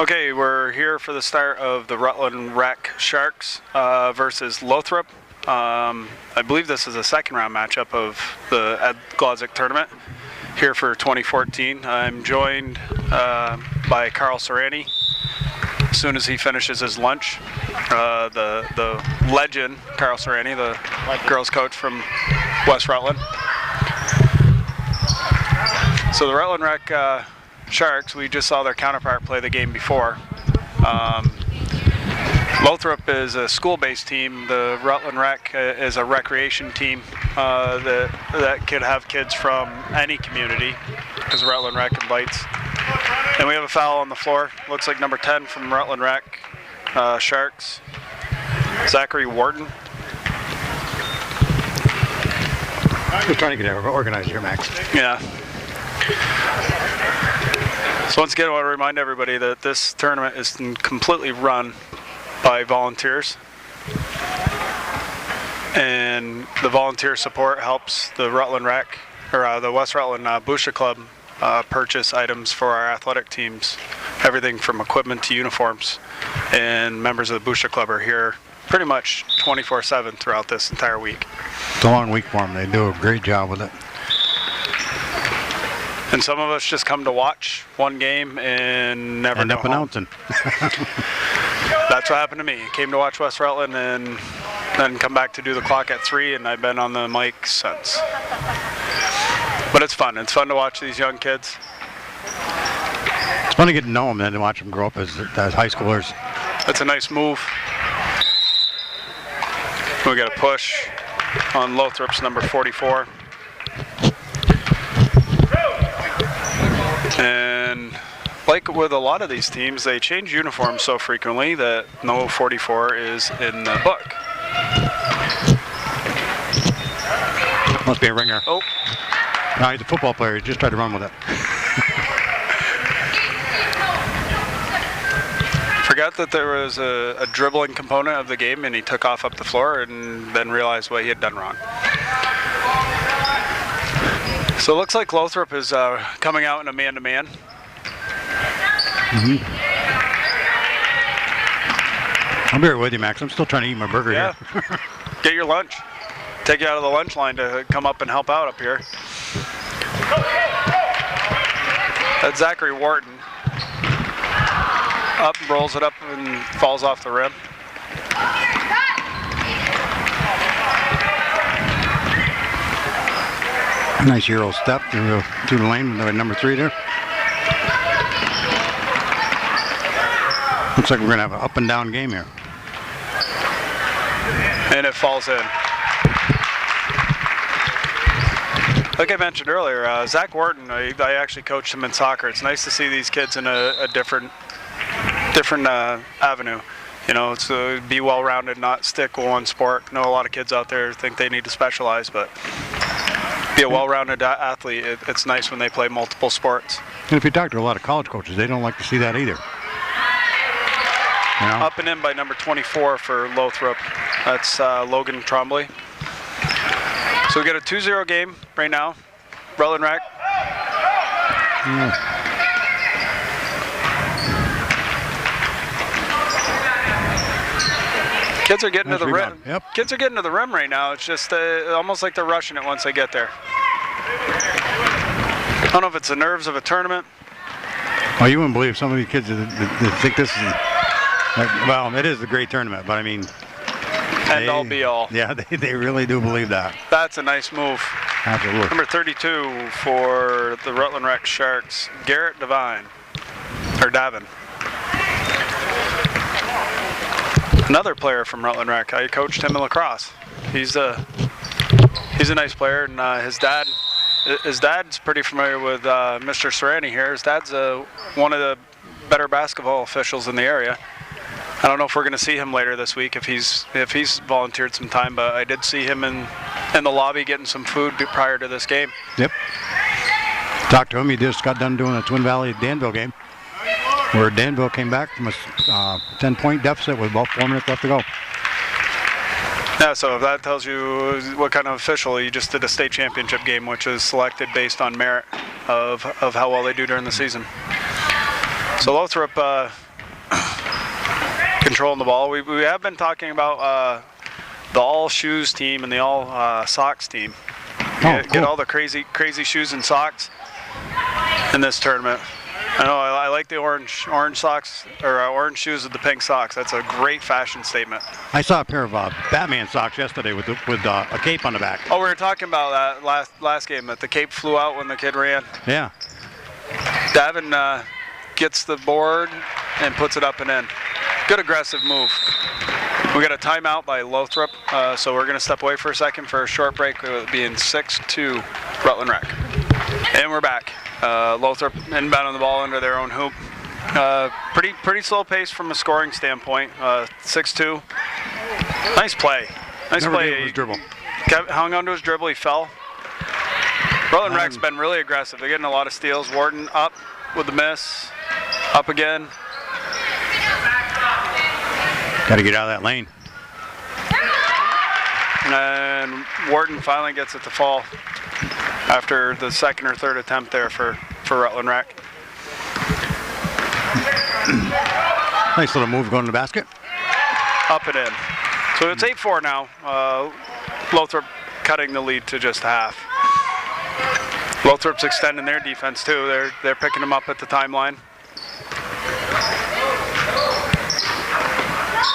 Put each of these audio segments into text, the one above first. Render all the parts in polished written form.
Okay, we're here for the start of the Rutland Rec Sharks versus Lothrop. I believe this is a second round matchup of the Rewind-Glodzik tournament here for 2014. I'm joined by Carl Serrani as soon as he finishes his lunch. The legend, Carl Serrani, the girls coach from West Rutland. So the Rutland Rec Sharks, we just saw their counterpart play the game before. Lothrop is a school-based team. The Rutland Rec is a recreation team that could have kids from any community, because Rutland Rec invites. And we have a foul on the floor. Looks like number 10 from Rutland Rec Sharks, Zachary Wharton. We're trying to get organized here, Max. Yeah. So once again, I want to remind everybody that this tournament is completely run by volunteers, and the volunteer support helps the Rutland Rec, or the West Rutland Busha Club, purchase items for our athletic teams, everything from equipment to uniforms. And members of the Busha Club are here pretty much 24/7 throughout this entire week. It's a long week for them. They do a great job with it. And some of us just come to watch one game and never end go up home. announcing. That's what happened to me. Came to watch West Rutland and then come back to do the clock at 3, and I've been on the mic since. But it's fun. It's fun to watch these young kids. It's fun to get to know them and then watch them grow up as high schoolers. That's a nice move. We got a push on Lothrop's number 44. And like with a lot of these teams, they change uniforms so frequently that no 44 is in the book. Must be a ringer. Oh. No, he's a football player. He just tried to run with it. Forgot that there was a dribbling component of the game, and he took off up the floor and then realized what he had done wrong. So it looks like Lothrop is coming out in a man-to-man. Mm-hmm. I'll be right with you, Max. I'm still trying to eat my burger here. Get your lunch. Take you out of the lunch line to come up and help out up here. That's Zachary Wharton. Up, rolls it up, and falls off the rim. Nice Euro step through the lane with number 3 there. Looks like we're going to have an up and down game here. And it falls in. Like I mentioned earlier, Zach Wharton, I actually coached him in soccer. It's nice to see these kids in a different avenue. You know, to be well-rounded, not stick with one sport. I know a lot of kids out there think they need to specialize, but be a well-rounded athlete. It's nice when they play multiple sports. And if you talk to a lot of college coaches, they don't like to see that either. You know? Up and in by number 24 for Lothrop. That's Logan Trombley. So we got a 2-0 game right now. Rutland Rec. Kids are getting to the rim. Yep. Kids are getting to the rim right now. It's just almost like they're rushing it once they get there. I don't know if it's the nerves of a tournament. Oh, you wouldn't believe some of these kids that think this is, well, it is a great tournament, but I mean, End all be all. Yeah, they really do believe that. That's a nice move. Absolutely. Number 32 for the Rutland Rec Sharks, Garrett Davin. Another player from Rutland Rec. I coached him in lacrosse. He's a nice player, and his dad's pretty familiar with Mr. Serrani here. His dad's one of the better basketball officials in the area. I don't know if we're going to see him later this week if he's volunteered some time, but I did see him in the lobby getting some food prior to this game. Yep. Talked to him. He just got done doing a Twin Valley Danville game, where Danville came back from a 10-point deficit with about 4 minutes left to go. Yeah, so if that tells you what kind of official, you just did a state championship game, which is selected based on merit of how well they do during the season. So Lothrop controlling the ball. We have been talking about the all shoes team and the all socks team. Get all the crazy shoes and socks in this tournament. I know I like the orange socks, or orange shoes with the pink socks. That's a great fashion statement. I saw a pair of Batman socks yesterday with a cape on the back. Oh, we were talking about that last game, that the cape flew out when the kid ran. Yeah. Davin gets the board and puts it up and in. Good aggressive move. We got a timeout by Lothrop, so we're going to step away for a second for a short break, being 6-2 Rutland Rec. And we're back. Lothrop inbounding the ball under their own hoop. Pretty slow pace from a scoring standpoint. 6-2. Nice play. Nice Never play. gave him his dribble. Hung onto his dribble. He fell. Rutland Rec's been really aggressive. They're getting a lot of steals. Warden up with the miss. Up again. Got to get out of that lane. And Warden finally gets it to fall after the second or third attempt there for Rutland Rec. Nice little move going to the basket. Up and in. So it's 8-4 now. Lothrop cutting the lead to just half. Lothrop's extending their defense too. They're picking them up at the timeline.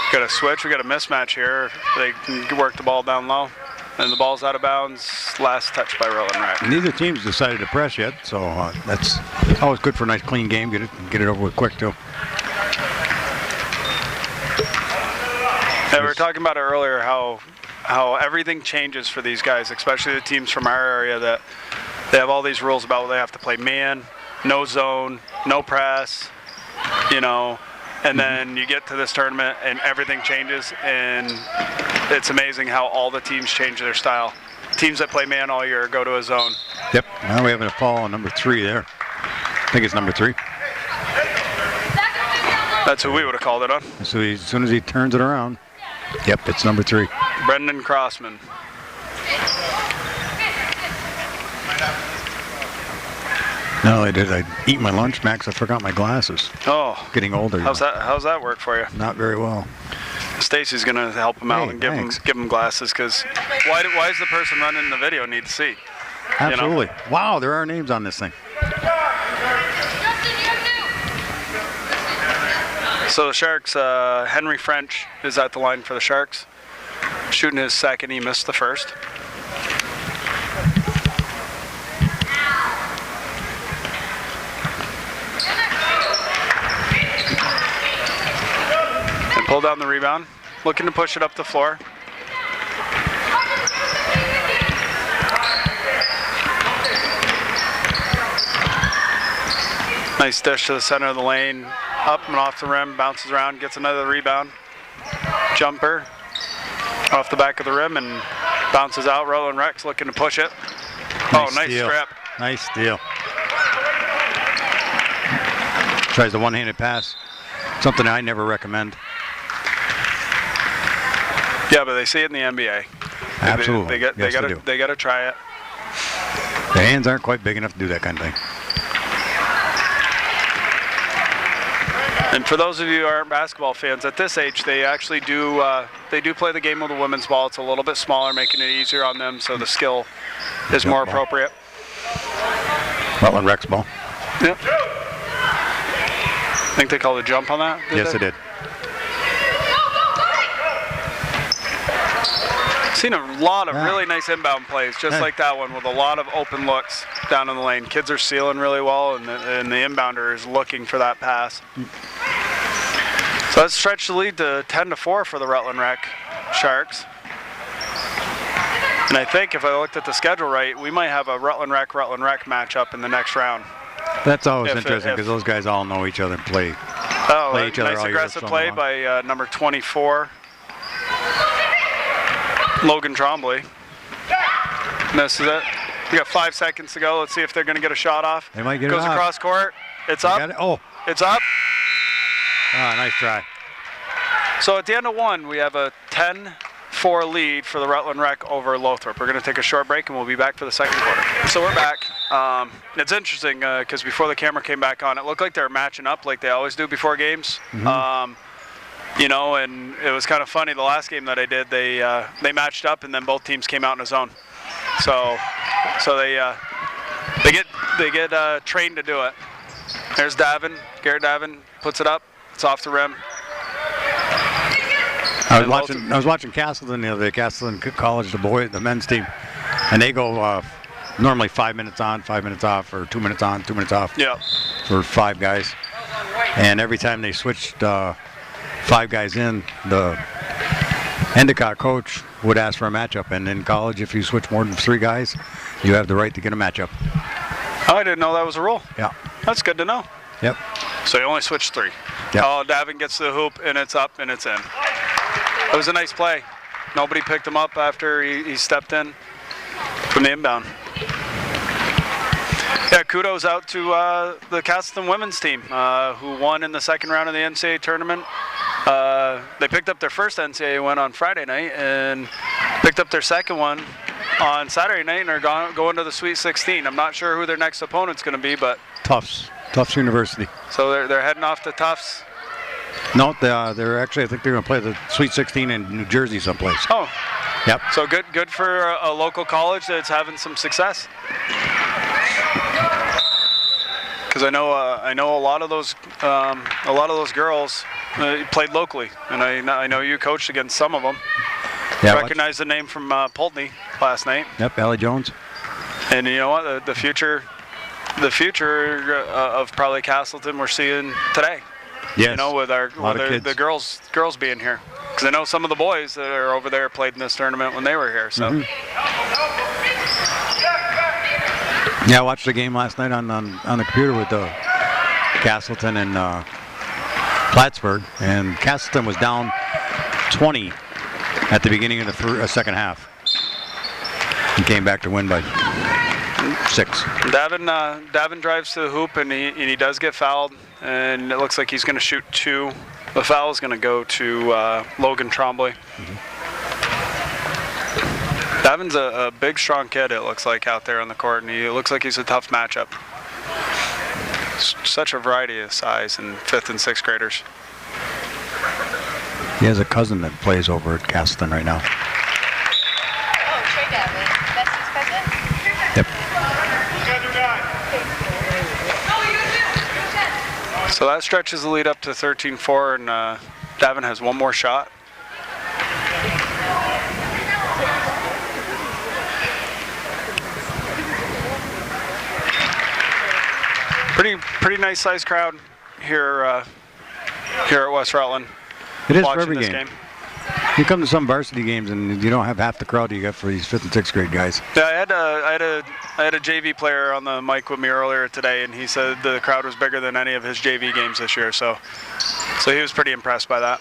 Got a switch. We got a mismatch here. They can work the ball down low. And the ball's out of bounds. Last touch by Rutland Rec. Neither team's decided to press yet, so that's always good for a nice clean game. Get it over with quick too. Yeah, we were talking about it earlier, how everything changes for these guys, especially the teams from our area, that they have all these rules about what they have to play man, no zone, no press, and then you get to this tournament and everything changes, and it's amazing how all the teams change their style. Teams that play man all year go to a zone. Yep. Now we have a fall on number 3 there. I think it's number 3. That's who we would have called it on. So as soon as he turns it around, yep, it's number 3. Brendan Crossman. No, I eat my lunch, Max. I forgot my glasses. Oh. Getting older. How's that work for you? Not very well. Stacy's gonna help him out and give him glasses, because why does the person running the video need to see? Absolutely. Wow, there are names on this thing. So the Sharks, Henry French is at the line for the Sharks. Shooting his second, he missed the first. And pull down the rebound, looking to push it up the floor. Nice dish to the center of the lane, up and off the rim, bounces around, gets another rebound. Jumper off the back of the rim and bounces out. Rutland Rec's looking to push it. Nice steal. Strip. Nice steal. Tries the one-handed pass. Something I never recommend. Yeah, but they see it in the NBA. Absolutely. They got to try it. The hands aren't quite big enough to do that kind of thing. And for those of you who aren't basketball fans, at this age, they actually do play the game with the women's ball. It's a little bit smaller, making it easier on them, so the skill is more appropriate. Rutland Rec's ball. Yep. I think they called a jump on that. Yes, they did. Seen a lot of really nice inbound plays, just like that one, with a lot of open looks down in the lane. Kids are sealing really well, and the inbounder is looking for that pass. So that's stretched the lead to 10-4 for the Rutland Rec Sharks. And I think if I looked at the schedule right, we might have a Rutland Rec matchup in the next round. That's always interesting, because those guys all know each other and play each other nice all aggressive year play by number 24, Logan Trombley. Misses it. We got 5 seconds to go. Let's see if they're going to get a shot off. They might get Goes it off. across court. It's up. It's up. Nice try. So at the end of one, we have a 10-4 lead for the Rutland Rec over Lothrop. We're going to take a short break, and we'll be back for the second quarter. So we're back. It's interesting because before the camera came back on, it looked like they were matching up like they always do before games. You know, and it was kind of funny. The last game that I did, they matched up, and then both teams came out in a zone. So they get trained to do it. There's Garrett Davin puts it up. It's off the rim. I was watching Castleton the other day. Castleton College, the men's team, and they go normally 5 minutes on, 5 minutes off, or 2 minutes on, 2 minutes off. Yeah. For 5 guys, and every time they switched 5 guys in, the Endicott coach would ask for a matchup. And in college, if you switch more than 3 guys, you have the right to get a matchup. Oh, I didn't know that was a rule. Yeah. That's good to know. Yep. So you only switched 3. Yep. Oh, Davin gets to the hoop, and it's up, and it's in. It was a nice play. Nobody picked him up after he stepped in from the inbound. Yeah, kudos out to the Castleton women's team who won in the second round of the NCAA tournament. They picked up their first NCAA win on Friday night and picked up their second one on Saturday night, and are going to the Sweet 16. I'm not sure who their next opponent's going to be, but Tufts University. So they're heading off to Tufts. No, they're actually, I think they're going to play the Sweet 16 in New Jersey someplace. Oh. Yep. So good for a local college that's having some success. Because I know a lot of those girls played locally, and I know you coached against some of them. Yeah, Recognized the name from Pulteney last night. Yep, Allie Jones. And you know what? The future of probably Castleton we're seeing today. Yes. You know, with the girls being here. Because I know some of the boys that are over there played in this tournament when they were here. So. Mm-hmm. Yeah, I watched the game last night on the computer with Castleton and Plattsburgh, and Castleton was down 20 at the beginning of the second half, and came back to win by 6. Davin drives to the hoop, and he does get fouled, and it looks like he's going to shoot 2. The foul is going to go to Logan Trombley. Mm-hmm. Davin's a big, strong kid, it looks like, out there on the court, and he looks like he's a tough matchup. Such a variety of size in 5th and 6th graders. He has a cousin that plays over at Castleton right now. Oh, Trey Davin. That's his cousin? Yep. So that stretches the lead up to 13-4, and Davin has one more shot. Pretty nice sized crowd here at West Rutland. It is for every game. You come to some varsity games and you don't have half the crowd you got for these 5th and 6th grade guys. Yeah, I had a JV player on the mic with me earlier today, and he said the crowd was bigger than any of his JV games this year. So he was pretty impressed by that.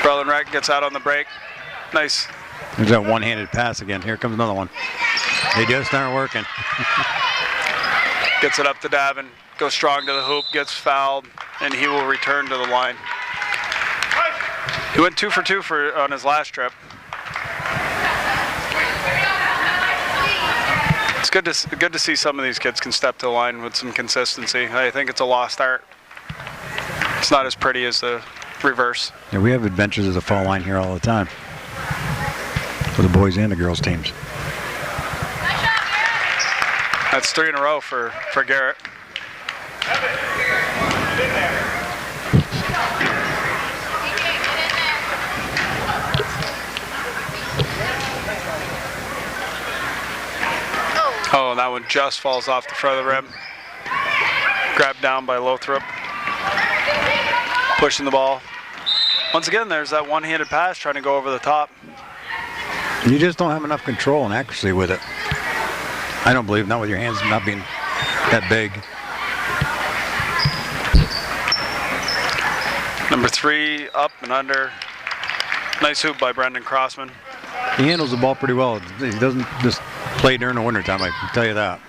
Rutland Rec gets out on the break. Nice. There's that one-handed pass again. Here comes another one. They just aren't working. Gets it up to Davin, goes strong to the hoop, gets fouled, and he will return to the line. He went 2 for 2 on his last trip. It's good to see some of these kids can step to the line with some consistency. I think it's a lost art. It's not as pretty as the reverse. Yeah, we have adventures at the foul line here all the time for the boys and the girls teams. That's 3 in a row for Garrett. Oh, that one just falls off the front of the rim. Grabbed down by Lothrop. Pushing the ball. Once again, there's that one-handed pass trying to go over the top. You just don't have enough control and accuracy with it. I don't believe, not with your hands not being that big. Number 3, up and under. Nice hoop by Brendan Crossman. He handles the ball pretty well. He doesn't just play during the wintertime, I can tell you that.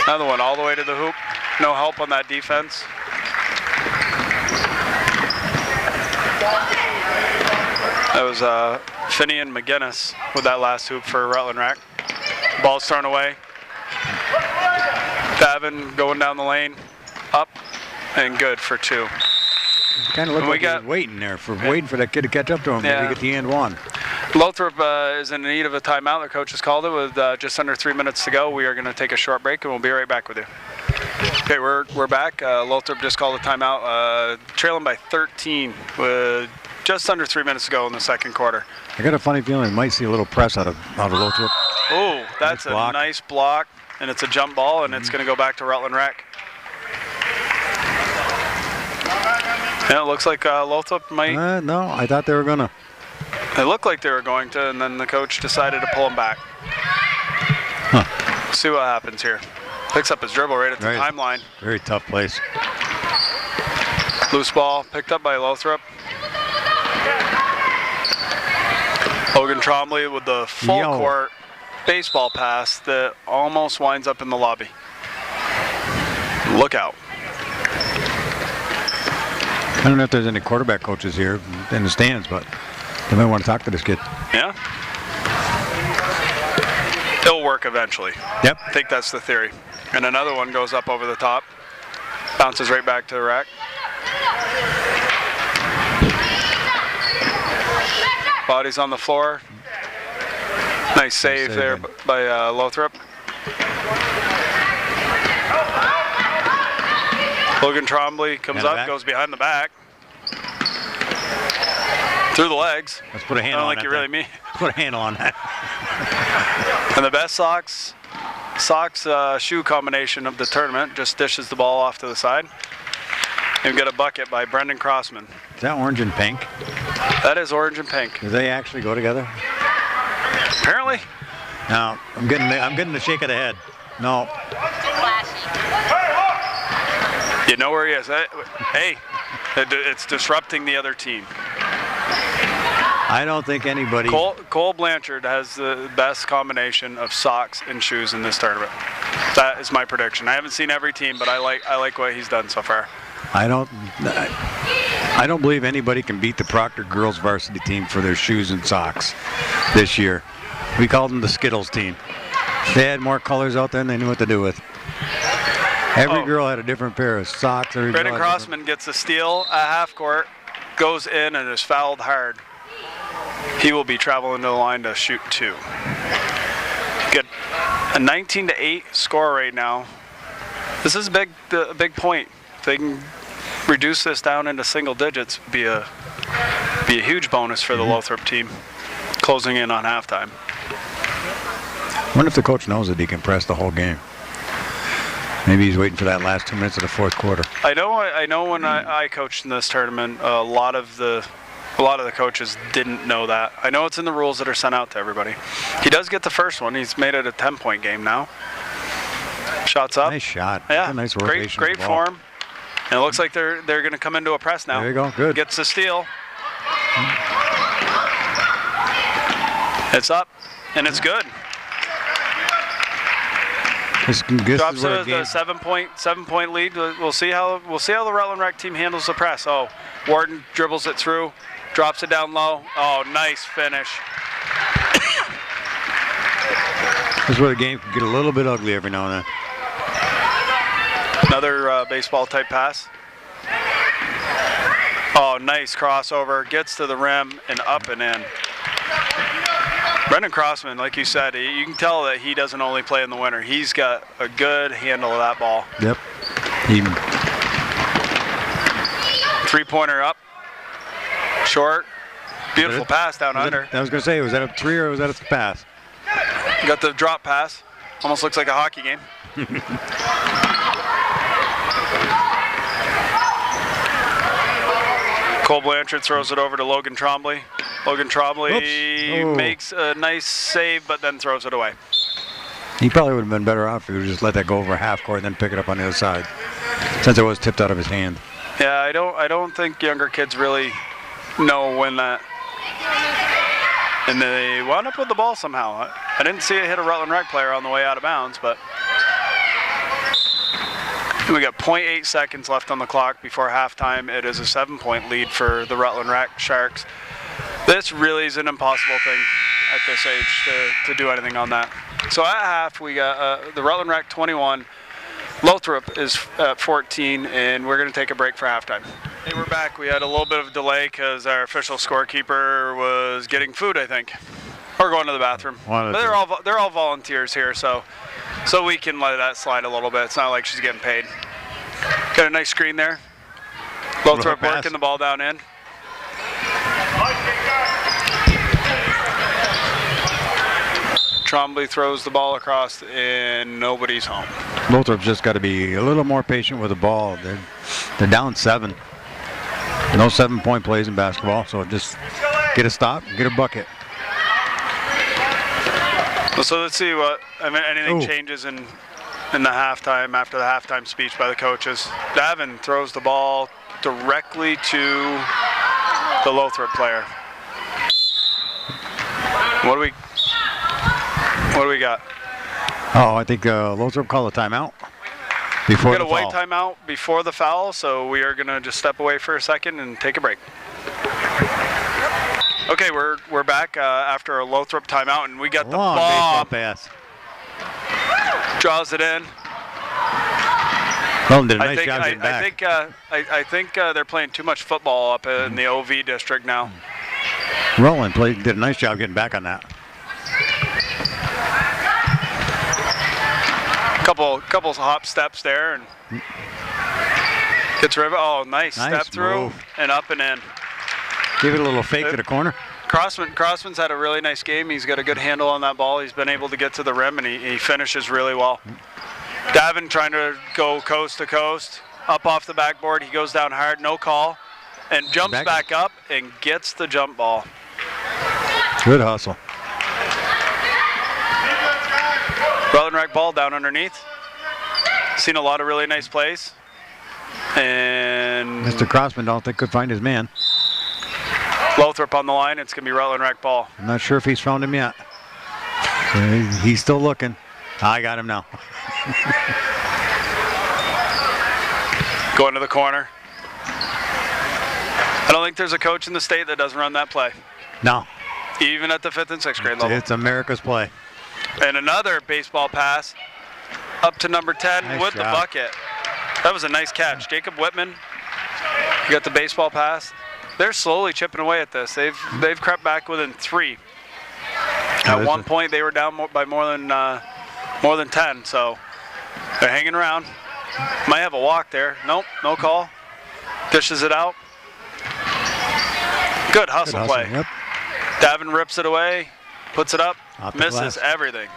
Another one all the way to the hoop. No help on that defense. That was Finney and McGinnis with that last hoop for Rutland Rec. Ball's thrown away. Davin going down the lane, up, and good for 2. Kind of looked like he was waiting for that kid to catch up to him. Yeah. Maybe get the and one. Lothrop is in need of a timeout. The coach has called it with just under 3 minutes to go. We are going to take a short break, and we'll be right back with you. Okay, we're back. Lothrop just called a timeout, trailing by 13 with just under 3 minutes to go in the second quarter. I got a funny feeling we might see a little press out of Lothrop. Oh, that's a nice block, and it's a jump ball, and it's going to go back to Rutland Rec. Yeah, it looks like Lothrop might. No, I thought they were gonna. It looked like they were going to, and then the coach decided to pull him back. Huh. See what happens here. Picks up his dribble right at the timeline. Very tough place. Loose ball picked up by Lothrop. Logan Trombley with the full court baseball pass that almost winds up in the lobby. Look out. I don't know if there's any quarterback coaches here in the stands, but they might want to talk to this kid. Yeah. It'll work eventually. Yep. I think that's the theory. And another one goes up over the top. Bounces right back to the rack. Body's on the floor. Nice save there by Lothrop. Logan Trombley comes up, goes behind the back. Through the legs. Let's put a handle on that. I don't think you really mean. Put a handle on that. And the best Sox shoe combination of the tournament just dishes the ball off to the side. And we get a bucket by Brendan Crossman. Is that orange and pink? That is orange and pink. Do they actually go together? Apparently. No, I'm getting the shake of the head. No. You know where he is. Hey, it's disrupting the other team. I don't think anybody. Cole Blanchard has the best combination of socks and shoes in this tournament. That is my prediction. I haven't seen every team, but I like what he's done so far. I don't believe anybody can beat the Proctor girls varsity team for their shoes and socks this year. We called them the Skittles team. They had more colors out there than they knew what to do with. Every girl had a different pair of socks. Brendan Crossman gets a steal at half court, goes in and is fouled hard. He will be traveling to the line to shoot 2. Good. A 19-8 score right now. This is a big point. If they can reduce this down into single digits, it'd be a huge bonus for the Lothrop team, closing in on halftime. I wonder if the coach knows that he can press the whole game. Maybe he's waiting for that last 2 minutes of the fourth quarter. I know when I coached in this tournament, a lot of the coaches didn't know that. I know it's in the rules that are sent out to everybody. He does get the first one. He's made it a 10-point game now. Shots up. Nice shot. Yeah. That's a nice rotation. Great form. And it looks like they're going to come into a press now. There you go. Good. Gets the steal. It's up, and it's good. Drops it a 7-point lead. We'll see how the Rutland Rec team handles the press. Oh, Warden dribbles it through, drops it down low. Oh, nice finish. This is where the game can get a little bit ugly every now and then. Another baseball type pass. Oh, nice crossover. Gets to the rim and up and in. Brendan Crossman, like you said, you can tell that he doesn't only play in the winter. He's got a good handle of that ball. Yep. 3-pointer up. Short. Beautiful pass down under. I was going to say, was that a 3 or was that a pass? Got the drop pass. Almost looks like a hockey game. Cole Blanchard throws it over to Logan Trombley. Logan Trombley makes a nice save, but then throws it away. He probably would have been better off if he would just let that go over half court and then pick it up on the other side, since it was tipped out of his hand. Yeah, I don't think younger kids really know when that. And they wound up with the ball somehow. I didn't see it hit a Rutland Rec player on the way out of bounds, but we got 0.8 seconds left on the clock before halftime. It is a 7-point lead for the Rutland Rec Sharks. This really is an impossible thing at this age to do anything on that. So at half, we got the Rutland Rec 21. Lothrop is at 14, and we're going to take a break for halftime. Hey, we're back. We had a little bit of a delay because our official scorekeeper was getting food, I think, or going to the bathroom. But they're all volunteers here, so we can let that slide a little bit. It's not like she's getting paid. Got a nice screen there. Lothrop working the ball down in. Trombley throws the ball across, and nobody's home. Lothrop's just got to be a little more patient with the ball. They're down 7. No 7-point plays in basketball, so just get a stop, get a bucket. So let's see anything changes in the halftime after the halftime speech by the coaches. Davin throws the ball directly to the Lothrop player. What do we got? Oh, I think Lothrop called a timeout before the foul. We got a white timeout before the foul, so we are going to just step away for a second and take a break. Okay, we're back after a Lothrop timeout, and we got the long bomb. baseball pass. Draws it in. Rutland did a nice job getting back. I think they're playing too much football up in the OV district now. Rutland did a nice job getting back on that. Couple hop steps there and gets rid of it. Oh, nice step through move. And up and in. Give it a little fake to the corner. Crossman's had a really nice game. He's got a good handle on that ball. He's been able to get to the rim, and he finishes really well. Davin trying to go coast to coast, up off the backboard. He goes down hard, no call, and jumps back up and gets the jump ball. Good hustle. Rutland Rec ball down underneath. Seen a lot of really nice plays. And Mr. Crossman don't think could find his man. Lothrop on the line. It's going to be Rutland Rec ball. I'm not sure if he's found him yet. He's still looking. I got him now. Going to the corner. I don't think there's a coach in the state that doesn't run that play. No. Even at the 5th and 6th grade level. It's America's play. And another baseball pass up to number 10 with the bucket. That was a nice catch. Jacob Whitman, you got the baseball pass. They're slowly chipping away at this. They've crept back within 3. At one point, they were down by more than 10. So they're hanging around. Might have a walk there. Nope, no call. Dishes it out. Good hustle play. Yep. Davin rips it away, puts it up, misses everything.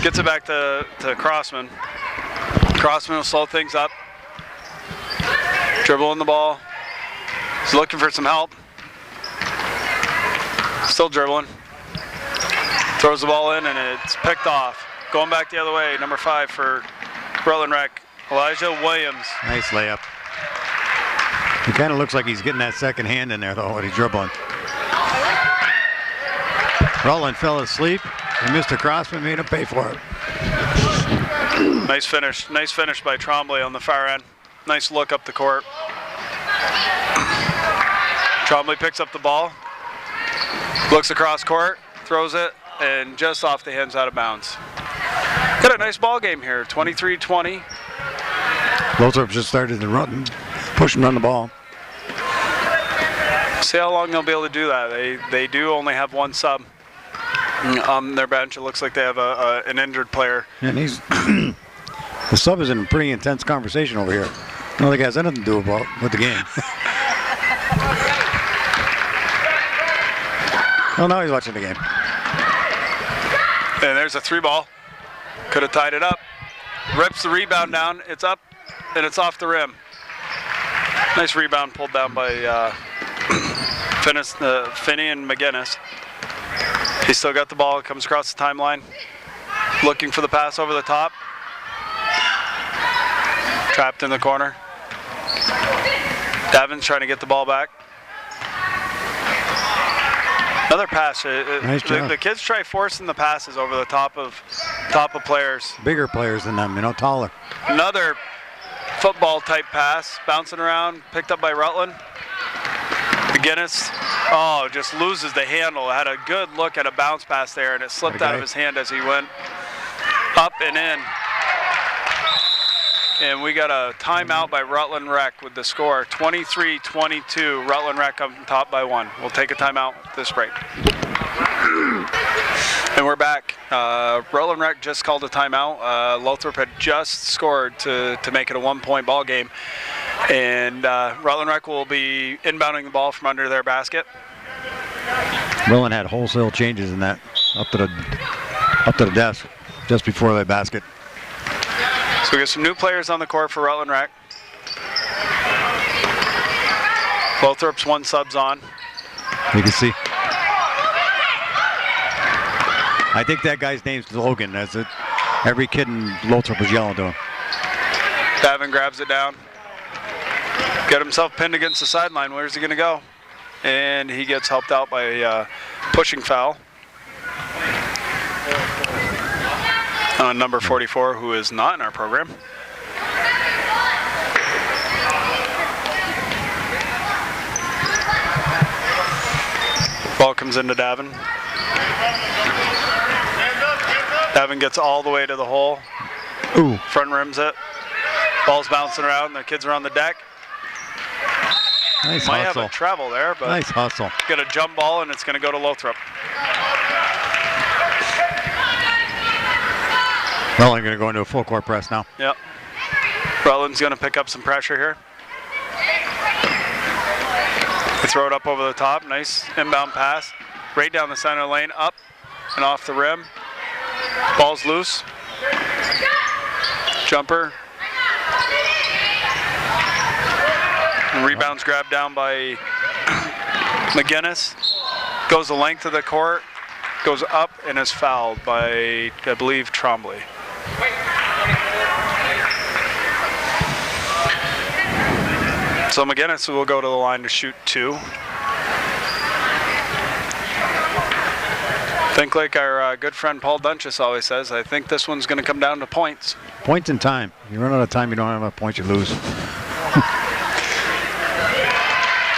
Gets it back to Crossman. Crossman will slow things up. Dribbling the ball. He's looking for some help. Still dribbling. Throws the ball in and it's picked off. Going back the other way, number 5 for Rutland Rec, Elijah Williams. Nice layup. He kind of looks like he's getting that second hand in there though when he's dribbling. Rutland fell asleep and Mr. Crossman made him pay for it. Nice finish by Trombley on the far end. Nice look up the court. Trombley picks up the ball, looks across court, throws it, and just off the hands out of bounds. Got a nice ball game here, 23-20. Lothrop just started to run, push and run the ball. See how long they'll be able to do that. They do only have one sub on their bench. It looks like they have an injured player. And he's the sub is in a pretty intense conversation over here. I don't think it has anything to do with the game. Well, now he's watching the game. And there's a 3 ball. Could have tied it up. Rips the rebound down. It's up, and it's off the rim. Nice rebound pulled down by Finney and McGinnis. He's still got the ball. Comes across the timeline. Looking for the pass over the top. Trapped in the corner. Davin's trying to get the ball back. Another pass. Nice job. The kids try forcing the passes over the top of players. Bigger players than them, taller. Another football type pass, bouncing around, picked up by Rutland. McGinnis, just loses the handle. Had a good look at a bounce pass there, and it slipped out of his hand as he went up and in. And we got a timeout by Rutland Rec with the score 23-22. Rutland Rec on top by 1. We'll take a timeout this break. And we're back. Rutland Rec just called a timeout. Lothrop had just scored to make it a 1-point ball game. And Rutland Rec will be inbounding the ball from under their basket. Rutland had wholesale changes in that up to the desk just before the basket. So we got some new players on the court for Rutland Rec. Lothrop's 1 subs on. You can see. I think that guy's name's Logan. That's it. Every kid in Lothrop was yelling to him. Davin grabs it down. Got himself pinned against the sideline. Where's he going to go? And he gets helped out by a pushing foul on number 44, who is not in our program. Ball comes into Davin. Davin gets all the way to the hole. Ooh. Front rims it. Ball's bouncing around. The kids are on the deck. Nice Might hustle. have a travel there, but Nice hustle. got a jump ball, and it's going to go to Lothrop. Rutland going to go into a full court press now. Yep. Rutland's going to pick up some pressure here. They throw it up over the top. Nice inbound pass. Right down the center lane, up and off the rim. Ball's loose. Jumper. And rebound's grabbed down by McGinnis. Goes the length of the court. Goes up and is fouled by, I believe, Trombley. So McGinnis will go to the line to shoot 2. Think like our good friend Paul Dunchus always says, I think this one's going to come down to points. Points in time. You run out of time, you don't have enough points, you lose.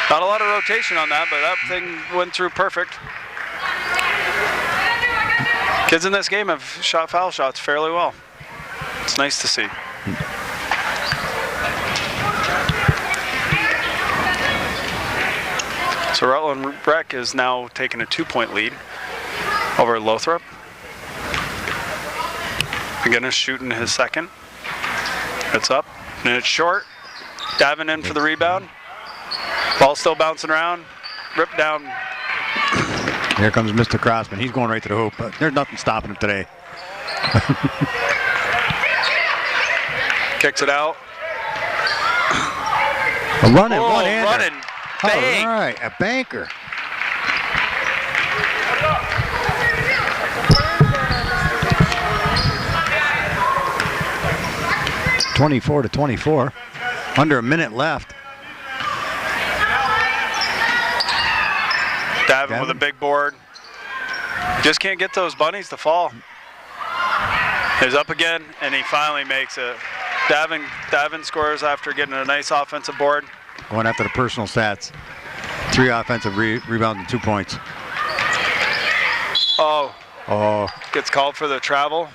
Not a lot of rotation on that, but that thing went through perfect. Kids in this game have shot foul shots fairly well. It's nice to see. So Rutland Rec is now taking a 2-point lead over Lothrop. McGinnis shooting his second. It's up and it's short. Davin in for the rebound. Ball still bouncing around. Ripped down. Here comes Mr. Crossman. He's going right to the hoop, but there's nothing stopping him today. Kicks it out. A running, one-hander. Running. Bang. All right, a banker. (24-24). Under a minute left. Davin with a big board. Just can't get those bunnies to fall. He's up again, and he finally makes it. Davin scores after getting a nice offensive board. Going after the personal stats. 3 offensive rebounds and 2 points. Oh. Oh. Gets called for the travel.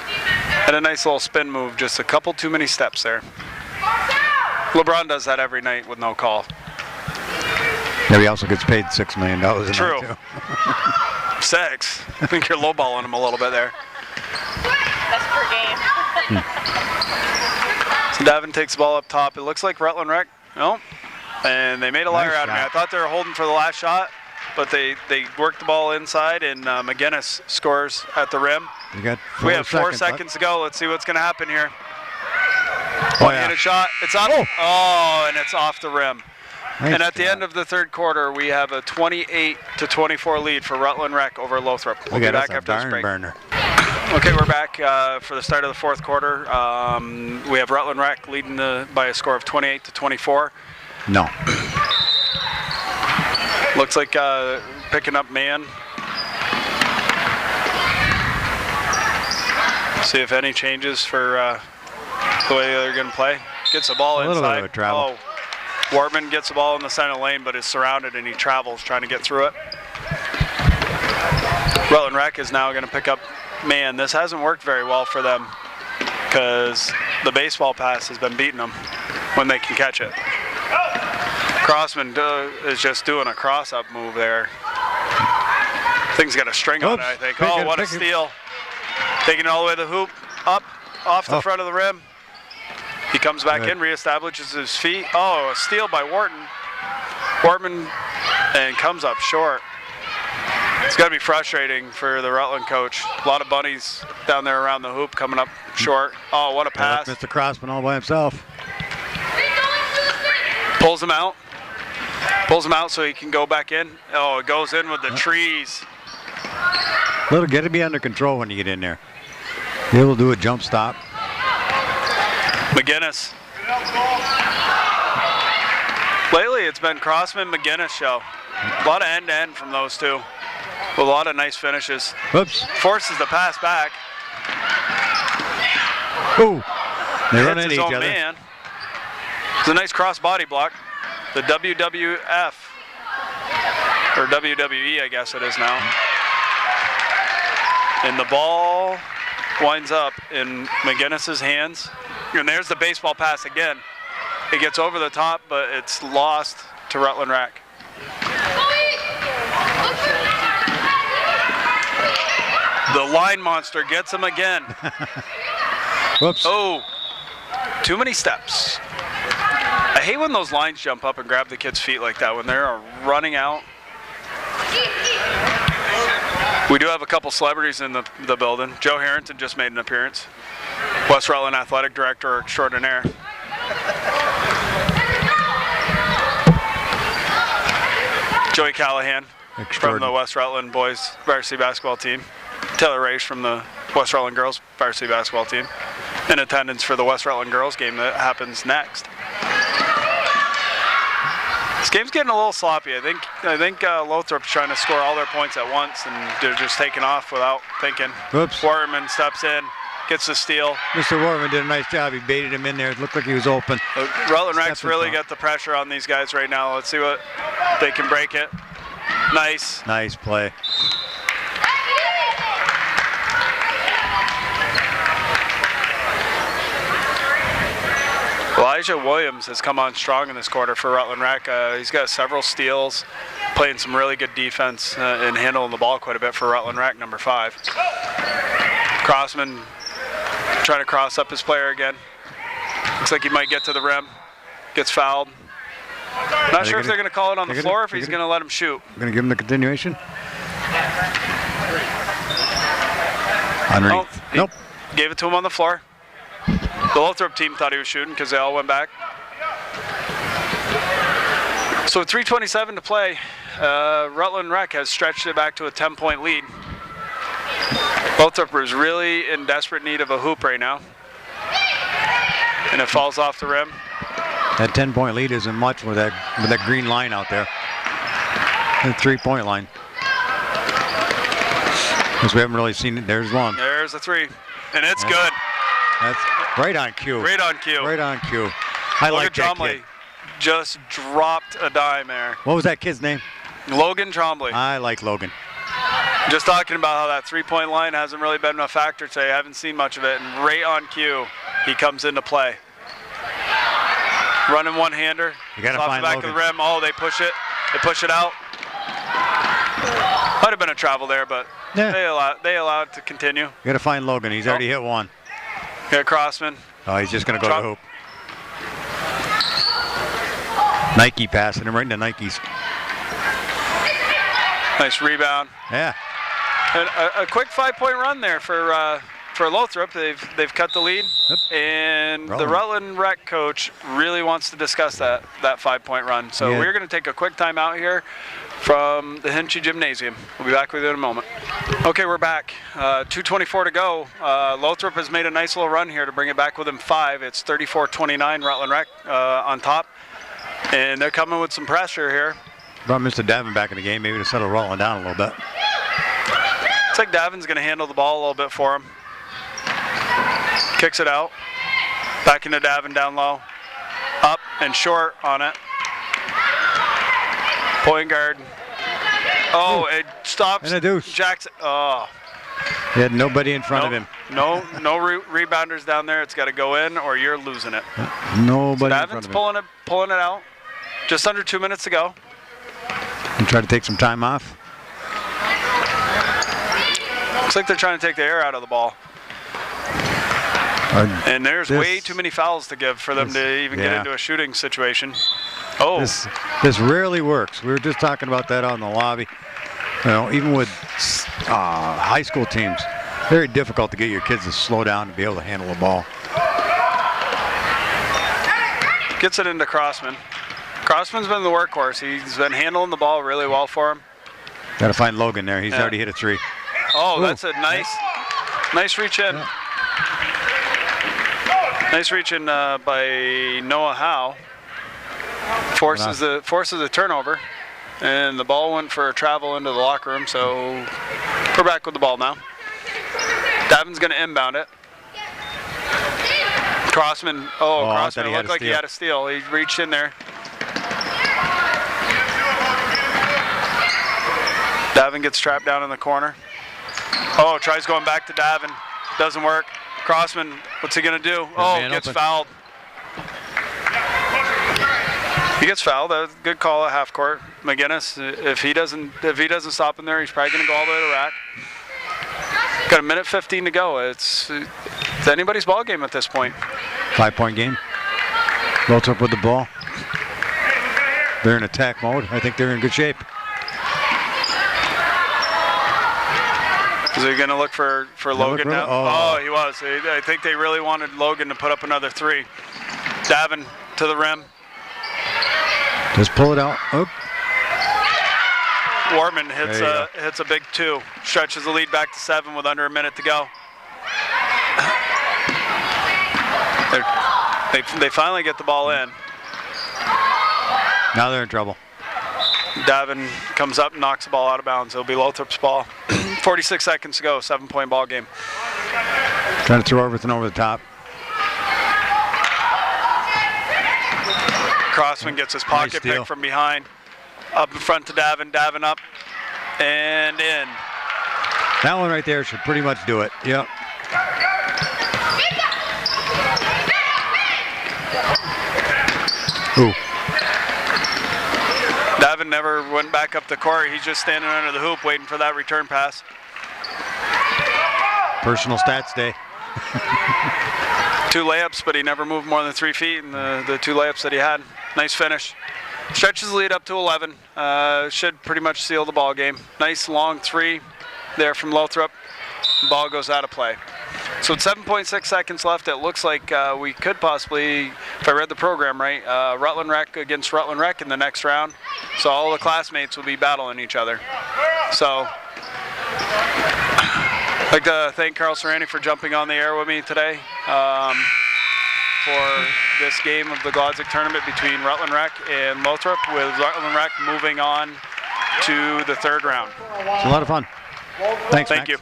Had a nice little spin move, just a couple too many steps there. LeBron does that every night with no call. Yeah, he also gets paid $6 million a night, True. too. 6. I think you're lowballing him a little bit there. That's per game. So Davin takes the ball up top. It looks like Rutland Rec. Nope. And they made a liar out of me. I thought they were holding for the last shot, but they worked the ball inside, and McGinnis scores at the rim. We have 4 seconds to go. Let's see what's going to happen here. One-handed shot. It's up. Oh, and it's off the rim. Nice and at the job. end of the third quarter, we have a 28-24 lead for Rutland Rec over Lothrop. We'll be back after this break. Burner. Okay, we're back for the start of the fourth quarter. We have Rutland Rec leading by a score of 28-24. No. Looks like picking up man. See if any changes for the way they're going to play. Gets the ball A little inside. bit of a travel. Oh, Wartman gets the ball in the center lane, but is surrounded and he travels trying to get through it. Rutland Rec is now going to pick up. Man, this hasn't worked very well for them because the baseball pass has been beating them when they can catch it. Crossman is just doing a cross-up move there. Thing's got a string on it, I think. Oh, what a steal. Taking it all the way to the hoop, up, off the front of the rim. He comes back in, reestablishes his feet. Oh, a steal by Wartman, and comes up short. It's got to be frustrating for the Rutland coach. A lot of bunnies down there around the hoop coming up short. Oh, what a pass. Mr. Crossman all by himself. Pulls him out. Pulls him out so he can go back in. Oh, it goes in with the trees. Get to be under control when you get in there. Be able to do a jump stop. McGinnis. Lately, it's been Crossman, McGinnis show. A lot of end-to-end from those two. With a lot of nice finishes. Oops. Forces the pass back. Ooh. They run into each other. Man. It's a nice cross body block. The WWF, or WWE, I guess it is now. And the ball winds up in McGinnis's hands. And there's the baseball pass again. It gets over the top, but it's lost to Rutland Rec. The line monster gets him again. Whoops. Oh, too many steps. I hate when those lines jump up and grab the kids' feet like that when they're running out. We do have a couple celebrities in the building. Joe Harrington just made an appearance. West Rutland Athletic Director Extraordinaire. Joey Callahan from the West Rutland boys varsity basketball team. Taylor Raish from the West Rutland girls varsity basketball team. In attendance for the West Rutland girls game that happens next. This game's getting a little sloppy. I think Lothrop's trying to score all their points at once, and they're just taking off without thinking. Whoops. Waterman steps in, gets the steal. Mr. Waterman did a nice job. He baited him in there. It looked like he was open. Rutland Rec's really got the pressure on these guys right now. Let's see what they can break it. Nice. Nice play. Elijah Williams has come on strong in this quarter for Rutland Rec. He's got several steals, playing some really good defense and handling the ball quite a bit for Rutland Rec, number 5. Crossman trying to cross up his player again. Looks like he might get to the rim. Gets fouled. Not sure if they're going to call it on the floor or if he's going to let him shoot. Going to give him the continuation? Underneath. Oh, nope. Gave it to him on the floor. The Lothrop team thought he was shooting because they all went back. So with 3:27 to play, Rutland Rec has stretched it back to a 10-point lead. Lothrop is really in desperate need of a hoop right now. And it falls off the rim. That 10-point lead isn't much with that green line out there. The 3-point line. Because we haven't really seen it. There's one. There's a 3. And it's good. That's right on cue. Right on cue. Right on cue. I like that kid. Just dropped a dime there. What was that kid's name? Logan Trombley. I like Logan. Just talking about how that 3-point line hasn't really been a factor today. I haven't seen much of it. And right on cue, he comes into play. Running one-hander. You got to find off the back Logan. Of the rim. Oh, they push it. They push it out. Might have been a travel there, but yeah. they allow it to continue. You got to find Logan. He's already hit one. Got Crossman. Oh, he's just going to go to the hoop. Nike passing him right into Nikes. Nice rebound. Yeah. And a quick 5-point run there for Lothrop. They've cut the lead, and the Rutland Rec coach really wants to discuss that 5-point run. So we're going to take a quick time out here from the Hinchy Gymnasium. We'll be back with you in a moment. Okay, we're back. 2:24 to go. Lothrop has made a nice little run here to bring it back within 5. It's 34-29 Rutland Rec on top, and they're coming with some pressure here. Brought Mr. Davin back in the game, maybe to settle Rutland down a little bit. Looks like Davin's going to handle the ball a little bit for him. Kicks it out. Back into Davin down low. Up and short on it. Point guard. Oh, it stops. And a deuce. Jackson. Oh. He had nobody in front of him. No rebounders down there. It's got to go in, or you're losing it. Nobody in front Davin's of him. pulling it out. Just under 2 minutes to go. And try to take some time off. Looks like they're trying to take the air out of the ball. And there's way too many fouls to give for them to even get into a shooting situation. Oh. This rarely works. We were just talking about that out in the lobby. You know, even with high school teams, very difficult to get your kids to slow down and be able to handle the ball. Gets it into Crossman. Crossman's been the workhorse. He's been handling the ball really well for him. Got to find Logan there. He's already hit a 3. Oh, that's a nice reach in. Yeah. Nice reach in by Noah Howe. Forces the turnover, and the ball went for a travel into the locker room. So we're back with the ball now. Davin's going to inbound it. Crossman. Crossman looked like he had a steal. He reached in there. Davin gets trapped down in the corner. Oh, tries going back to Davin. Doesn't work. Crossman, what's he going to do? Gets fouled. He gets fouled. That was a good call at half court. McGinnis, if he doesn't stop him there, he's probably going to go all the way to the rack. Got a minute 15 to go. It's anybody's ball game at this point. 5-point game. Lothrop with the ball. They're in attack mode. I think they're in good shape. Is he going to look for Logan now? Oh, he was. I think they really wanted Logan to put up another 3. Davin to the rim. Just pull it out. Oh. Warman hits a big 2. Stretches the lead back to 7 with under a minute to go. They finally get the ball in. Now they're in trouble. Davin comes up and knocks the ball out of bounds. It'll be Lothrop's ball. 46 seconds to go, 7-point ball game. Trying to throw everything over the top. Crossman gets his pocket pick from behind. Up in front to Davin. Davin up and in. That one right there should pretty much do it. Yep. Ooh. Davin never went back up the court. He's just standing under the hoop waiting for that return pass. Personal stats day. 2 layups, but he never moved more than 3 feet in the 2 layups that he had. Nice finish. Stretches the lead up to 11. Should pretty much seal the ball game. Nice long 3 there from Lothrop. The ball goes out of play. So with 7.6 seconds left, it looks like we could possibly, if I read the program right, Rutland Rec against Rutland Rec in the next round. So all the classmates will be battling each other. So I'd like to thank Carl Serrani for jumping on the air with me today for this game of the Glodzik tournament between Rutland Rec and Lothrop, with Rutland Rec moving on to the 3rd round. It's a lot of fun. Thanks, Thank Max. you.